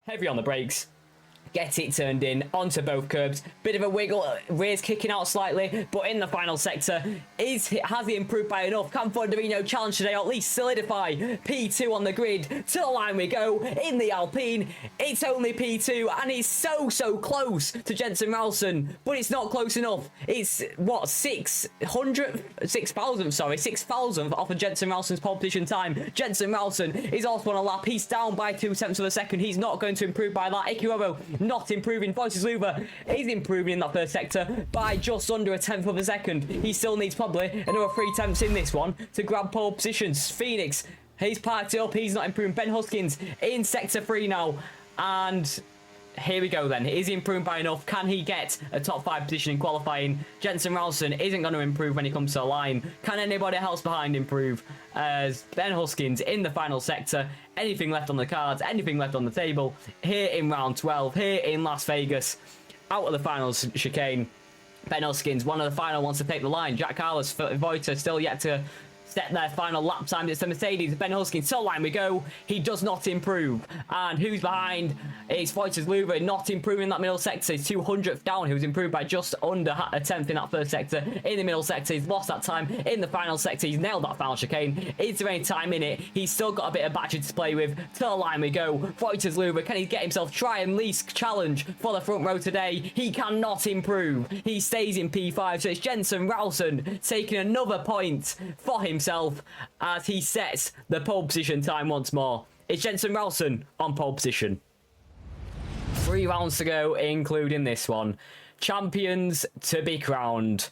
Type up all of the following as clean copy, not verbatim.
Heavy on the brakes. Get it turned in onto both curbs. Bit of a wiggle, rears kicking out slightly, but in the final sector, has he improved by enough? Can Fonderino challenge today, or at least solidify P2 on the grid? To the line we go in the Alpine. It's only P2, and he's so close to Jensen Ralston, but it's not close enough. It's what, 6,000th off of Jensen Ralston's pole position time. Jensen Ralston is also on a lap. He's down by 2/10 of a second. He's not going to improve by that. Ikirobo not improving. Voicesluver is improving in that first sector by just under 1/10 of a second. He still needs probably another 3 attempts in this one to grab pole positions. Phoenix, he's parked it up. He's not improving. Ben Huskins in sector 3 now. And here we go then. Is he improving by enough? Can he get a top 5 position in qualifying? Jensen Ralston isn't going to improve when he comes to the line. Can anybody else behind improve? As Ben Huskins in the final sector. Anything left on the cards? Anything left on the table? Here in round 12. Here in Las Vegas. Out of the final chicane. Ben Huskins, one of the final ones to take the line. Jack Carlos, Voiter still yet to set their final lap time. It's the Mercedes. Ben Huskins, so line we go. He does not improve. And who's behind? It's Voicesluver, not improving in that middle sector. He's 200th down. He was improved by just under a 10th in that first sector. In the middle sector, he's lost that time. In the final sector, he's nailed that final chicane. Is there any time in it? He's still got a bit of battery to play with. To the line we go. Voicesluver, can he get himself try and least challenge for the front row today? He cannot improve. He stays in P5. So it's Jensen Ralston taking another point for himself as he sets the pole position time once more. It's Jensen Ralston on pole position. 3 rounds to go, including this one. Champions to be crowned.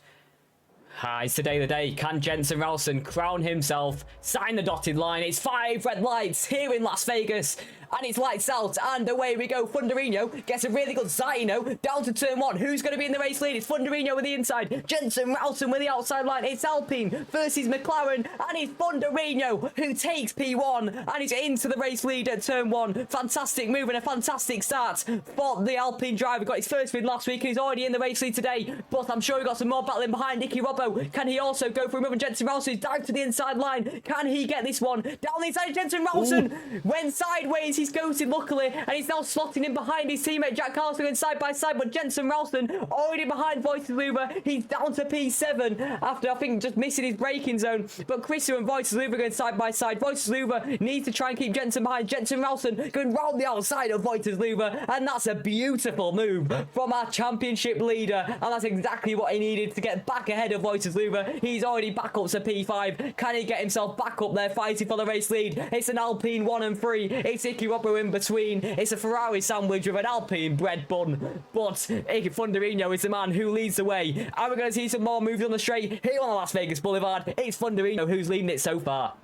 Is today the day? Can Jensen Ralston crown himself? Sign the dotted line. It's 5 red lights here in Las Vegas. And it's lights out, and away we go. Funderino gets a really good Zaino down to turn 1. Who's going to be in the race lead? It's Funderino with the inside. Jensen Ralston with the outside line. It's Alpine versus McLaren, and it's Funderino who takes P1, and he's into the race lead at turn 1. Fantastic move and a fantastic start for the Alpine driver. Got his first win last week, and he's already in the race lead today. But I'm sure he got some more battling behind. Ikirobo, can he also go for a move? And Jensen Ralston is down to the inside line. Can he get this one? Down the inside, Jensen Ralston went sideways. He's ghosted luckily, and he's now slotting in behind his teammate Jack Carlos going side by side, but Jensen Ralston already behind Voicesluver. He's down to P7 after I think just missing his braking zone, but Chrisu and Voicesluver going side by side. Voicesluver needs to try and keep Jensen behind. Jensen Ralston going round the outside of Voicesluver, and that's a beautiful move from our championship leader, and that's exactly what he needed to get back ahead of Voicesluver. He's already back up to P5. Can he get himself back up there fighting for the race lead? It's an Alpine 1 and 3. It's Ikirobo in between. It's a Ferrari sandwich with an Alpine bread bun, but Funderino is the man who leads the way. And we're going to see some more moves on the straight here on the Las Vegas Boulevard. It's Funderino who's leading it so far.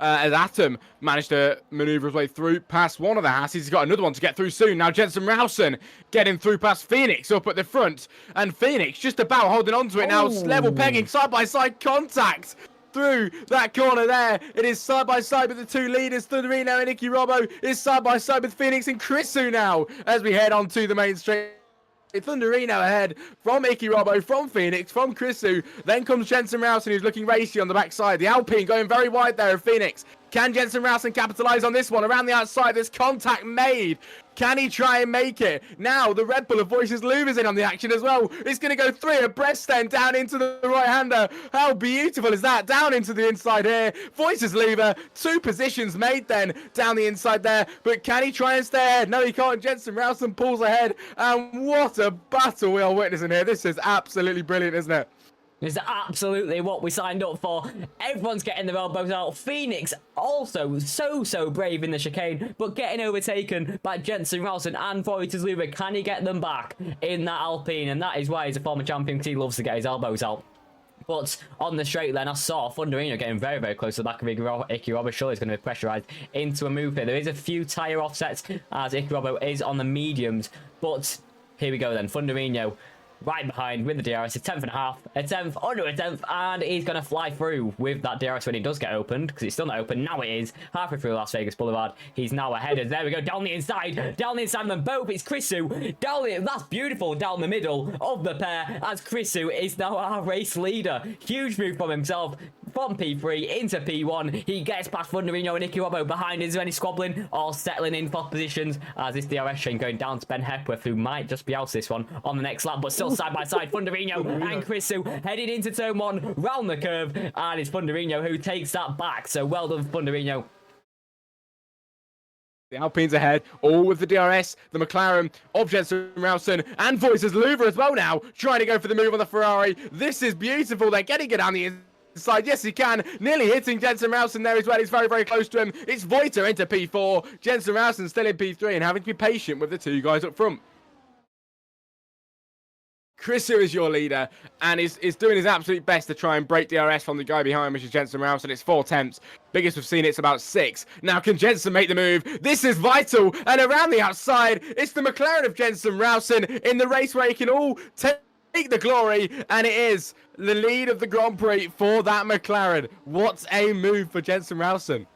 As Atom managed to maneuver his way through past one of the Hasses. He's got another one to get through soon. Now Jensen Ralston getting through past Phoenix up at the front, and Phoenix just about holding on to it now. Level pegging, side-by-side contact through that corner there. It is side by side with the 2 leaders. Thunderino and Ikirobo is side by side with Phoenix and Chrisu now as we head on to the main straight. Thunderino ahead from Ikirobo, from Phoenix, from Chrisu. Then comes Jensen Ralston, who's looking racy on the backside. The Alpine going very wide there of Phoenix. Can Jensen Ralston capitalise on this one? Around the outside, there's contact made. Can he try and make it? Now, the Red Bull of Voicesluver's in on the action as well. It's going to go 3 abreast then, down into the right-hander. How beautiful is that? Down into the inside here. Voicesluver, 2 positions made then, down the inside there. But can he try and stay ahead? No, he can't. Jensen Ralston pulls ahead. And what a battle we are witnessing here. This is absolutely brilliant, isn't it? It's absolutely what we signed up for. Everyone's getting their elbows out. Phoenix also so brave in the chicane, but getting overtaken by Jensen Ralston and Voicesluver. Can he get them back in that Alpine? And that is why he's a former champion, because he loves to get his elbows out. But on the straight then, I saw Funderino getting very close to the back of Ikirobo. Surely he's going to be pressurised into a move here. There is a few tyre offsets as Ikirobo is on the mediums. But here we go then. Funderino right behind with the DRS, a 10th and a half, a 10th, under a 10th, and he's going to fly through with that DRS when he does get opened, because it's still not open. Now it is, halfway through Las Vegas Boulevard. He's now ahead, and there we go, down the inside of them both. It's Chrisu, that's beautiful, down the middle of the pair, as Chrisu is now our race leader. Huge move from himself. from P3 into P1. He gets past Thunderino and Nicky Robbo. Behind is there any squabbling? All settling in for positions as this DRS train going down to Ben Hepworth, who might just be out this one on the next lap, but still side by side. Thunderino and Chrisu heading into turn 1, round the curve, and it's Thunderino who takes that back. So well done, Thunderino. The Alpines ahead, all with the DRS, the McLaren of Jensen Rowson, and Voices Luva as well now, trying to go for the move on the Ferrari. This is beautiful. They're getting it down the inside. Yes, he can. Nearly hitting Jensen Rowson there as well. He's very, very close to him. It's Voiter into P4. Jensen Rowson still in P3 and having to be patient with the two guys up front. Chrisu is your leader and is doing his absolute best to try and break DRS from the guy behind, which is Jensen Rowson. It's 4 attempts. Biggest we've seen, it's about 6. Now, can Jensen make the move? This is vital. And around the outside, it's the McLaren of Jensen Rowson in the race where he can all take the glory. And it is the lead of the Grand Prix for that McLaren. What a move for Jensen Rowson.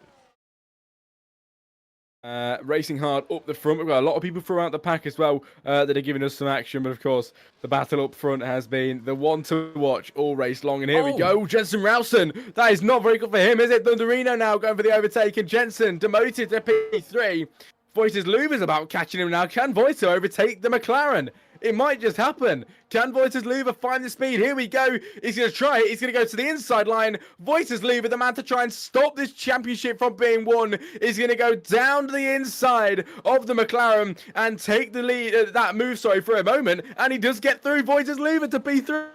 Racing hard up the front. We've got a lot of people throughout the pack as well that are giving us some action, but of course the battle up front has been the one to watch all race long. And here we go, Jensen Rowson. That is not very good for him, is it? Thunderino now going for the overtake, and Jensen demoted to P3. Voices Luva's about catching him now. Can Voiter overtake the McLaren? It might just happen. Can Voiters Luva find the speed? Here we go. He's going to try it. He's going to go to the inside line. Voiters Luva, the man to try and stop this championship from being won, is going to go down to the inside of the McLaren and take the lead, that move, for a moment. And he does get through Voiters Luva to P3.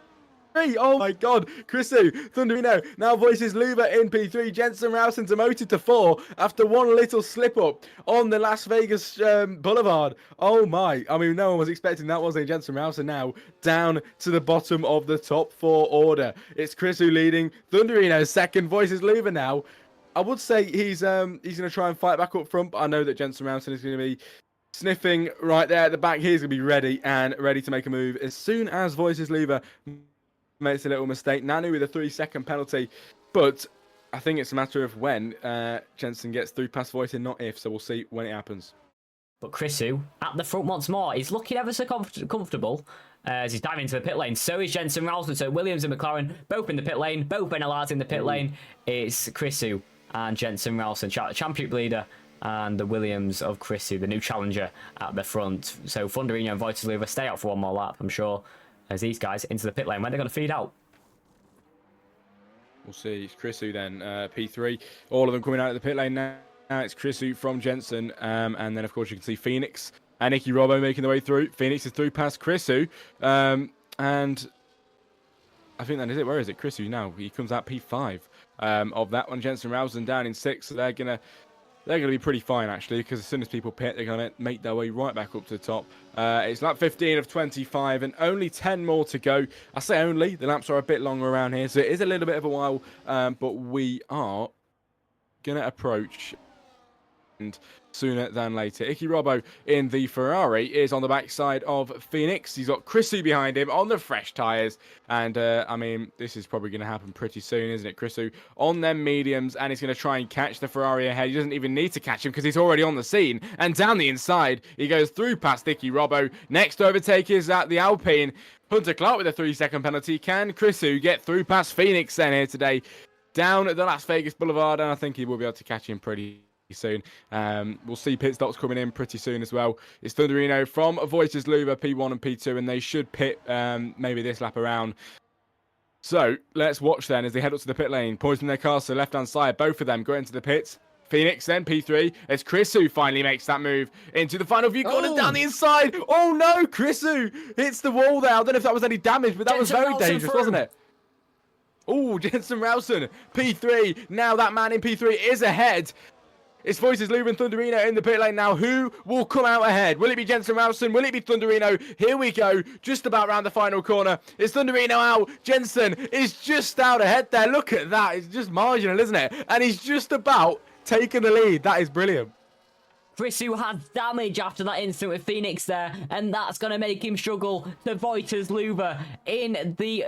Oh my god, Chrisu, Thunderino, now Voices Luva in P3, Jensen Rowson demoted to 4 after one little slip up on the Las Vegas Boulevard. Oh my, I mean, no one was expecting that, was they? Jensen Rowson now down to the bottom of the top 4 order. It's Chrisu leading, Thunderino second, Voices Luva now. I would say he's going to try and fight back up front, but I know that Jensen Rowson is going to be sniffing right there at the back. He's going to be ready to make a move as soon as Voices Luva makes a little mistake. Nanu with a 3-second penalty, but I think it's a matter of when Jensen gets through past Voiter, not if, so we'll see when it happens. But Chrisu at the front once more. He's looking ever so comfortable as he's diving into the pit lane. So is Jensen Rowson. So Williams and McLaren both in the pit lane, both NLRs in the pit lane. It's Chrisu and Jensen Rowson, championship leader, and the Williams of Chrisu, the new challenger at the front. So Thunderino and Voiter Luva stay out for one more lap, I'm sure, as these guys into the pit lane when they're going to feed out. We'll see. It's Chrisu then, P3. All of them coming out of the pit lane now. It's Chrisu from Jensen. And then, of course, you can see Phoenix and Nicky Robbo making their way through. Phoenix is through past Chrisu. And I think that is it. Where is it? Chrisu now. He comes out P5 of that one. Jensen Rowson down in 6. So they're going to be pretty fine, actually, because as soon as people pit, they're going to make their way right back up to the top. It's lap 15 of 25 and only 10 more to go. I say only. The laps are a bit longer around here, so it is a little bit of a while, but we are going to approach and sooner than later. Nicky Robbo in the Ferrari is on the backside of Phoenix. He's got Chrisu behind him on the fresh tyres. And, I mean, this is probably going to happen pretty soon, isn't it? Chrisu on them mediums, and he's going to try and catch the Ferrari ahead. He doesn't even need to catch him because he's already on the scene. And down the inside, he goes through past Nicky Robbo. Next overtake is at the Alpine. Hunter Clark with a 3-second penalty. Can Chrisu get through past Phoenix then here today? Down at the Las Vegas Boulevard, and I think he will be able to catch him pretty soon. We'll see pit stops coming in pretty soon as well. It's Thunderino from Voiters Luva, P1 and P2, and they should pit maybe this lap around. So let's watch then as they head up to the pit lane, pointing their cars to the left-hand side. Both of them go into the pits. Phoenix then P3 as Chrisu finally makes that move into the final view corner down the inside. Oh no, Chrisu hits the wall there. I don't know if that was any damage, but that was very dangerous, wasn't it? Oh, Jensen Rowson, P3. Now that man in P3 is ahead. It's Voices Luva and Thunderino in the pit lane now. Who will come out ahead? Will it be Jensen Rowson? Will it be Thunderino? Here we go. Just about round the final corner. It's Thunderino out. Jensen is just out ahead there. Look at that. It's just marginal, isn't it? And he's just about taking the lead. That is brilliant. Chrisu had damage after that incident with Phoenix there, and that's going to make him struggle to Voiters Luva in the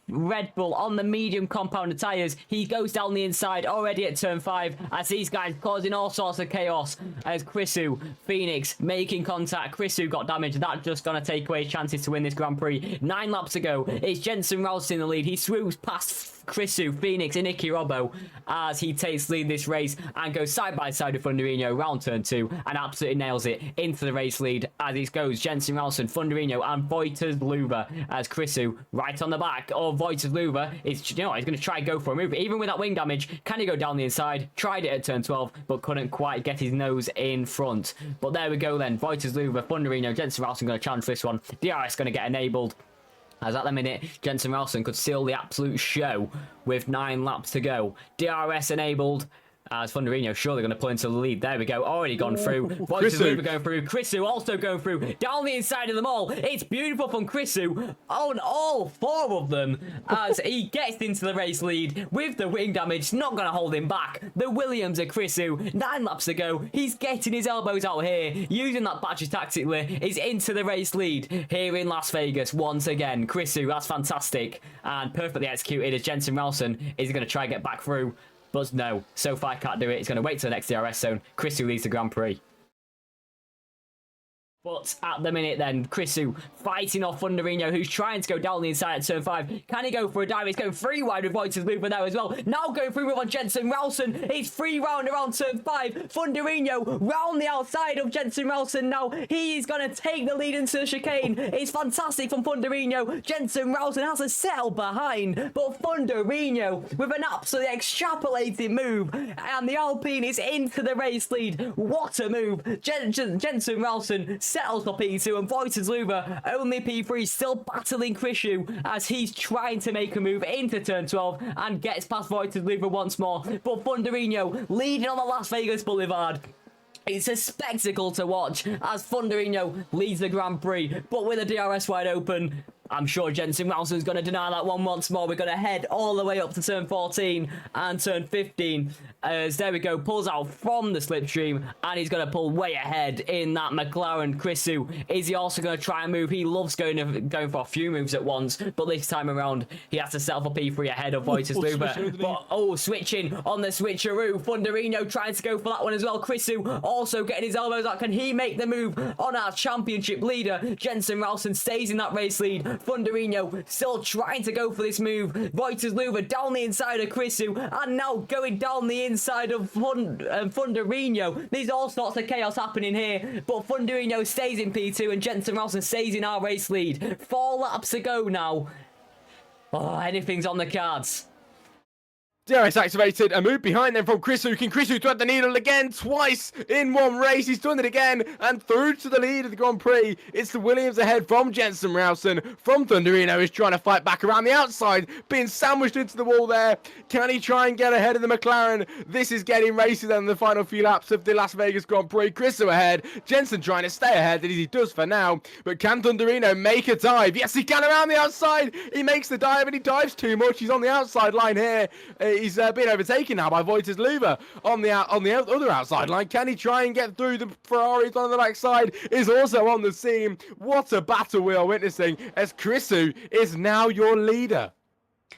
Red Bull on the medium compounded tyres. He goes down the inside already at turn 5 as these guys causing all sorts of chaos as Chrisu, Phoenix making contact. Chrisu got damage. That's just going to take away his chances to win this Grand Prix. 9 laps to go. It's Jensen Rowson in the lead. He swoops past Chrisu, Phoenix, and Nicky Robbo as he takes lead this race and goes side by side with Thunderino round turn 2 and absolutely nails it into the race lead as it goes Jensen Ralston, Thunderino, and Voiters Luva as Chrisu right on the back of Voiters Luva is, you know, he's going to try and go for a move. Even with that wing damage, can he go down the inside? Tried it at turn 12, but couldn't quite get his nose in front. But there we go then. Voiters Luva, Thunderino, Jensen Ralston going to challenge for this one. DRS going to get enabled. As at the minute, Jensen Ralston could seal the absolute show with 9 laps to go. DRS enabled. As Thunderino surely going to pull into the lead. There we go. Already gone through. Voiters Luva going through. Chrisu also going through. Down the inside of them all. It's beautiful from Chrisu on all 4 of them as he gets into the race lead with the wing damage. Not going to hold him back. The Williams of Chrisu. 9 laps to go. He's getting his elbows out here. Using that battery tactically. Is into the race lead here in Las Vegas once again. Chrisu, that's fantastic. And perfectly executed as Jensen Ralston is going to try and get back through. But no, so far can't do it. He's going to wait till the next DRS zone. Chrisu leads the Grand Prix. But at the minute then, Chrisu fighting off Thunderino, who's trying to go down the inside at turn 5. Can he go for a dive? He's going 3 wide with Voiters Luva there as well. Now going through with on Jensen Ralston. It's 3 round around turn 5. Thunderino round the outside of Jensen Ralston now. He is going to take the lead into the chicane. It's fantastic from Thunderino. Jensen Ralston has to settle behind. But Thunderino with an absolutely extrapolated move. And the Alpine is into the race lead. What a move. Jensen Ralston settles for P2 and Voiters Luva only P3, still battling Chrisu as he's trying to make a move into turn 12 and gets past Voiters Luva once more. But Thunderino leading on the Las Vegas Boulevard. It's a spectacle to watch as Thunderino leads the Grand Prix, but with the DRS wide open, I'm sure Jensen Ralston's going to deny that one once more. We're going to head all the way up to turn 14 and turn 15. As there we go, pulls out from the slipstream and he's going to pull way ahead in that McLaren. Chrisu, is he also going to try and move? He loves going for a few moves at once, but this time around he has to settle for P3 ahead of Voiters Luva. But switching on the switcheroo. Thunderino trying to go for that one as well. Chrisu also getting his elbows out. Can he make the move on our championship leader? Jensen Ralston stays in that race lead. Thunderino still trying to go for this move. Voiters Luva down the inside of Chrisu and now going down the inside of Thunderino. There's all sorts of chaos happening here, but Thunderino stays in P2 and Jensen Ralston stays in our race lead. 4 laps to go now. Oh, anything's on the cards. DRS activated, a move behind them from Chrisu. Can Chrisu thread the needle again? Twice in one race. He's done it again and through to the lead of the Grand Prix. It's the Williams ahead from Jensen Ralston. From Thunderino is trying to fight back around the outside, being sandwiched into the wall there. Can he try and get ahead of the McLaren? This is getting racy then in the final few laps of the Las Vegas Grand Prix. Chrisu ahead. Jensen trying to stay ahead, as he does for now. But can Thunderino make a dive? Yes, he can around the outside. He makes the dive and he dives too much. He's on the outside line here. He's been overtaken now by Voiters Luva on the other outside line. Can he try and get through? The Ferrari's on the backside is also on the scene. What a battle we are witnessing as Chrisu is now your leader.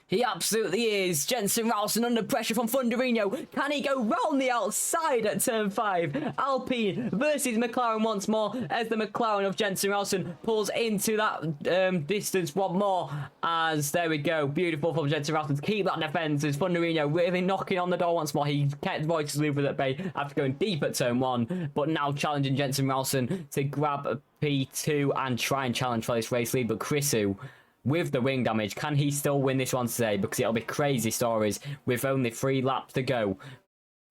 He absolutely is. Jensen Ralston under pressure from Thunderino. Can he go round the outside at turn 5? Alpine versus McLaren once more as the McLaren of Jensen Ralston pulls into that distance one more. As there we go. Beautiful from Jensen Ralston to keep that defence as Thunderino really knocking on the door once more. He kept Voiters Luva at bay after going deep at turn 1, but now challenging Jensen Ralston to grab a P2 and try and challenge for this race lead. But Chrisu, with the wing damage, can he still win this one today? Because it'll be crazy stories with only 3 laps to go.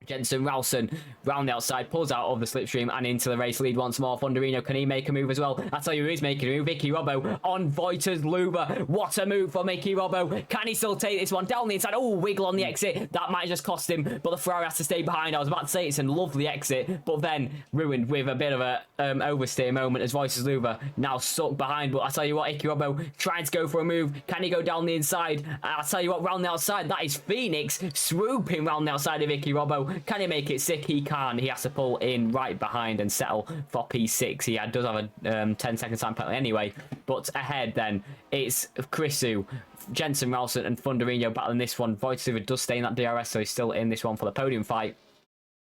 Jensen Ralston round the outside, pulls out of the slipstream and into the race lead once more. Thunderino, can he make a move as well? I tell you who is making a move. Nicky Robbo on Voiters Luva. What a move for Nicky Robbo. Can he still take this one down the inside? Oh, wiggle on the exit. That might just cost him, but the Ferrari has to stay behind. I was about to say it's a lovely exit, but then ruined with a bit of a oversteer moment as Voiters Luva now stuck behind. But I tell you what, Nicky Robbo trying to go for a move. Can he go down the inside? I tell you what, round the outside, that is Phoenix swooping round the outside of Nicky Robbo. Can he make it sick? He can. He has to pull in right behind and settle for P6. He does have a 10-second time penalty anyway. But ahead then, it's Chrisu, Jensen Ralston and Thunderino battling this one. Voiters does stay in that DRS, so he's still in this one for the podium fight.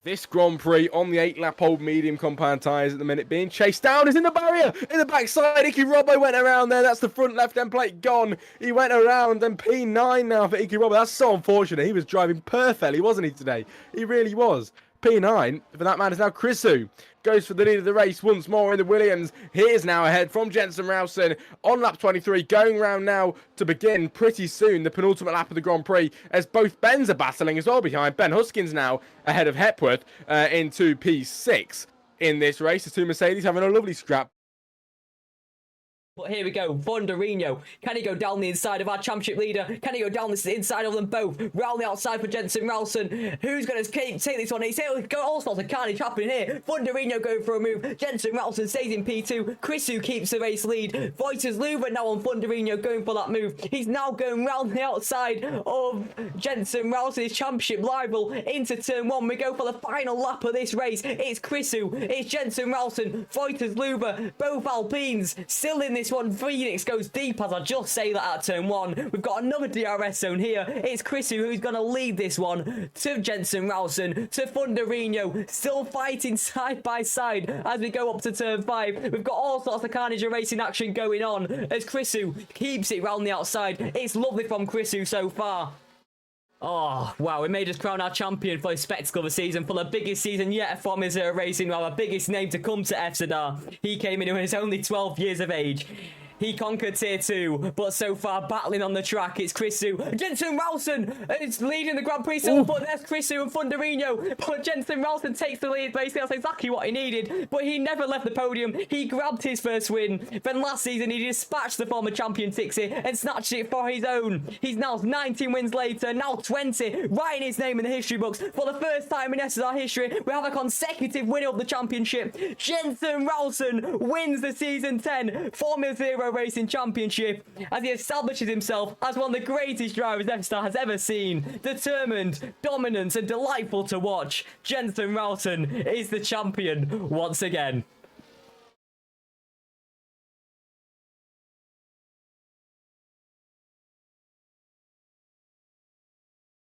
This Grand Prix on the 8-lap-old medium compound tyres at the minute being chased down. Is in the barrier, in the backside. Iki Robbo went around there. That's the front left-hand plate gone. He went around and P9 now for Iki Robbo. That's so unfortunate. He was driving perfectly, wasn't he, today? He really was. P9, for that man, is now Chrisu. Goes for the lead of the race once more in the Williams. He is now ahead from Jensen Rowson on lap 23. Going round now to begin pretty soon the penultimate lap of the Grand Prix, as both Bens are battling as well behind. Ben Huskins now ahead of Hepworth into P6 in this race. The two Mercedes having a lovely scrap. But here we go, Fonderino. Can he go down the inside of our championship leader? Can he go down the inside of them both? Round the outside for Jensen Rowson. Who's going to take this one? He's got all sorts of carnage happening here. Fonderino going for a move. Jensen Rowson stays in P2. Chrisu keeps the race lead. Voiters Luber now on Fonderino going for that move. He's now going round the outside of Jensen Rowson, his championship rival, into turn 1. We go for the final lap of this race. It's Chrisu, it's Jensen Rowson, Voiters Luber, both Alpines still in this one. Phoenix goes deep, as I just say that at turn 1. We've got another DRS zone here. It's Chrisu who's going to lead this one to Jensen Rowson, to Fonderino, still fighting side by side as we go up to turn 5. We've got all sorts of carnage and racing action going on as Chrisu keeps it round the outside. It's lovely from Chrisu so far. Oh, wow, we may just crown our champion for the spectacle of the season, for the biggest season yet from fzrracingleague Racing, our biggest name to come to fzrracing. He came in when he was only 12 years of age. He conquered Tier 2, but so far battling on the track, it's Chrisu. Jensen Rowson is leading the Grand Prix so far. There's Chrisu and Fonderino, but Jensen Rowson takes the lead. Basically, that's exactly what he needed, but he never left the podium. He grabbed his first win. Then last season, he dispatched the former champion Tixie and snatched it for his own. He's now 19 wins later, now 20, writing his name in the history books. For the first time in SSR history, we have a consecutive winner of the championship. Jensen Rowson wins the Season 10 Formula 0 Racing Championship as he establishes himself as one of the greatest drivers FStar has ever seen. Determined, dominant and delightful to watch. Jensen Rowson is the champion once again.